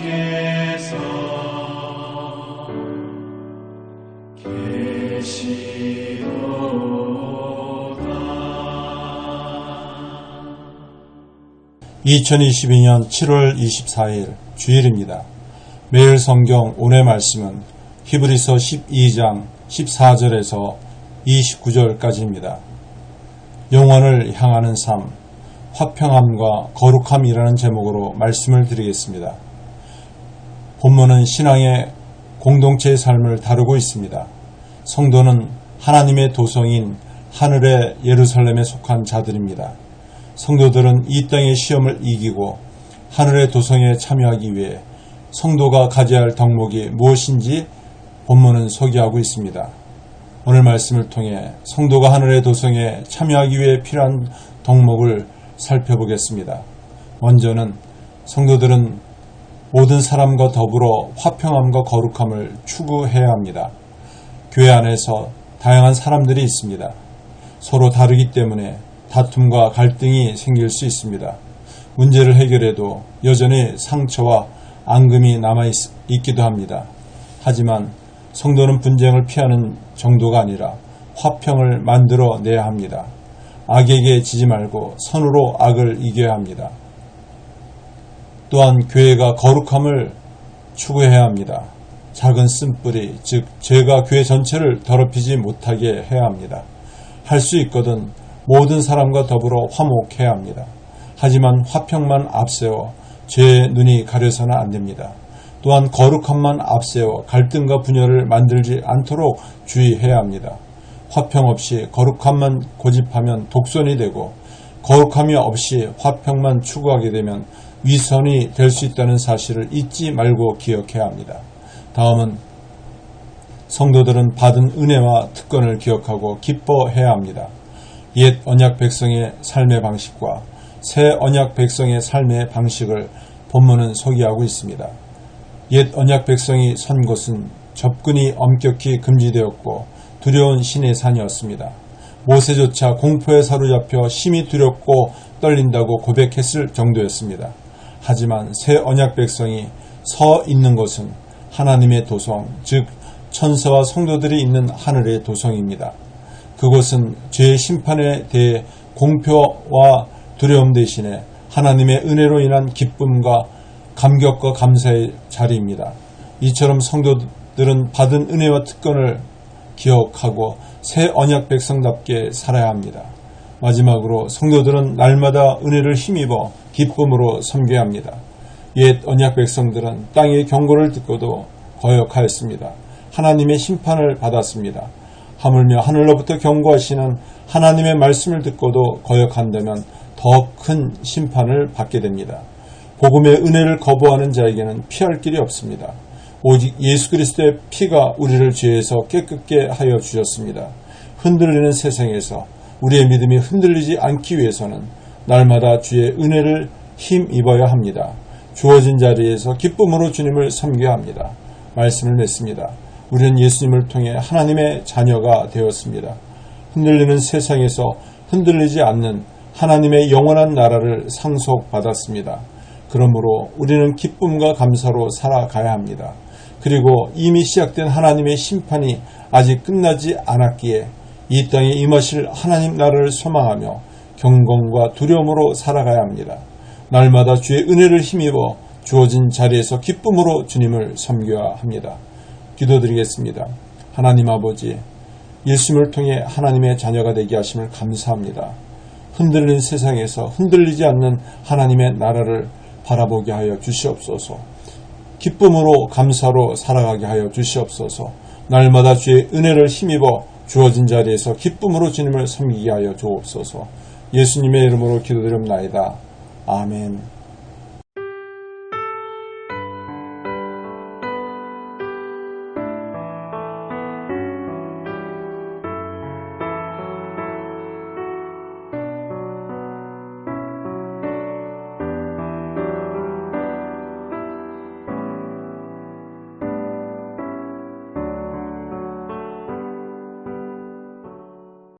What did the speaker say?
하나님께서 계시도다. 2022년 7월 24일 주일입니다. 매일 성경 오늘 말씀은 히브리서 12장 14절에서 29절까지입니다. 영원을 향하는 삶, 화평함과 거룩함이라는 제목으로 말씀을 드리겠습니다. 본문은 신앙의 공동체의 삶을 다루고 있습니다. 성도는 하나님의 도성인 하늘의 예루살렘에 속한 자들입니다. 성도들은 이 땅의 시험을 이기고 하늘의 도성에 참여하기 위해 성도가 가져야 할 덕목이 무엇인지 본문은 소개하고 있습니다. 오늘 말씀을 통해 성도가 하늘의 도성에 참여하기 위해 필요한 덕목을 살펴보겠습니다. 먼저는 성도들은 모든 사람과 더불어 화평함과 거룩함을 추구해야 합니다. 교회 안에서 다양한 사람들이 있습니다. 서로 다르기 때문에 다툼과 갈등이 생길 수 있습니다. 문제를 해결해도 여전히 상처와 앙금이 남아있기도 합니다. 하지만 성도는 분쟁을 피하는 정도가 아니라 화평을 만들어내야 합니다. 악에게 지지 말고 선으로 악을 이겨야 합니다. 또한 교회가 거룩함을 추구해야 합니다. 작은 쓴뿌리, 즉 죄가 교회 전체를 더럽히지 못하게 해야 합니다. 할 수 있거든 모든 사람과 더불어 화목해야 합니다. 하지만 화평만 앞세워 죄의 눈이 가려서는 안 됩니다. 또한 거룩함만 앞세워 갈등과 분열을 만들지 않도록 주의해야 합니다. 화평 없이 거룩함만 고집하면 독선이 되고 거룩함이 없이 화평만 추구하게 되면 위선이 될 수 있다는 사실을 잊지 말고 기억해야 합니다. 다음은 성도들은 받은 은혜와 특권을 기억하고 기뻐해야 합니다. 옛 언약 백성의 삶의 방식과 새 언약 백성의 삶의 방식을 본문은 소개하고 있습니다. 옛 언약 백성이 선 곳은 접근이 엄격히 금지되었고 두려운 신의 산이었습니다. 모세조차 공포에 사로잡혀 심히 두렵고 떨린다고 고백했을 정도였습니다. 하지만 새 언약 백성이 서 있는 곳은 하나님의 도성, 즉 천사와 성도들이 있는 하늘의 도성입니다. 그곳은 죄의 심판에 대해 공표와 두려움 대신에 하나님의 은혜로 인한 기쁨과 감격과 감사의 자리입니다. 이처럼 성도들은 받은 은혜와 특권을 기억하고 새 언약 백성답게 살아야 합니다. 마지막으로 성도들은 날마다 은혜를 힘입어 기쁨으로 섬겨야 합니다. 옛 언약 백성들은 땅의 경고를 듣고도 거역하였습니다. 하나님의 심판을 받았습니다. 하물며 하늘로부터 경고하시는 하나님의 말씀을 듣고도 거역한다면 더 큰 심판을 받게 됩니다. 복음의 은혜를 거부하는 자에게는 피할 길이 없습니다. 오직 예수 그리스도의 피가 우리를 죄에서 깨끗게 하여 주셨습니다. 흔들리는 세상에서 우리의 믿음이 흔들리지 않기 위해서는 날마다 주의 은혜를 힘입어야 합니다. 주어진 자리에서 기쁨으로 주님을 섬겨야 합니다. 말씀을 맺습니다. 우리는 예수님을 통해 하나님의 자녀가 되었습니다. 흔들리는 세상에서 흔들리지 않는 하나님의 영원한 나라를 상속받았습니다. 그러므로 우리는 기쁨과 감사로 살아가야 합니다. 그리고 이미 시작된 하나님의 심판이 아직 끝나지 않았기에 이 땅에 임하실 하나님 나라를 소망하며 경건과 두려움으로 살아가야 합니다. 날마다 주의 은혜를 힘입어 주어진 자리에서 기쁨으로 주님을 섬겨야 합니다. 기도드리겠습니다. 하나님 아버지, 예수님을 통해 하나님의 자녀가 되게 하심을 감사합니다. 흔들리는 세상에서 흔들리지 않는 하나님의 나라를 바라보게 하여 주시옵소서. 기쁨으로 감사로 살아가게 하여 주시옵소서. 날마다 주의 은혜를 힘입어 주어진 자리에서 기쁨으로 주님을 섬기게 하여 주옵소서. 예수님의 이름으로 기도드립나이다. 아멘.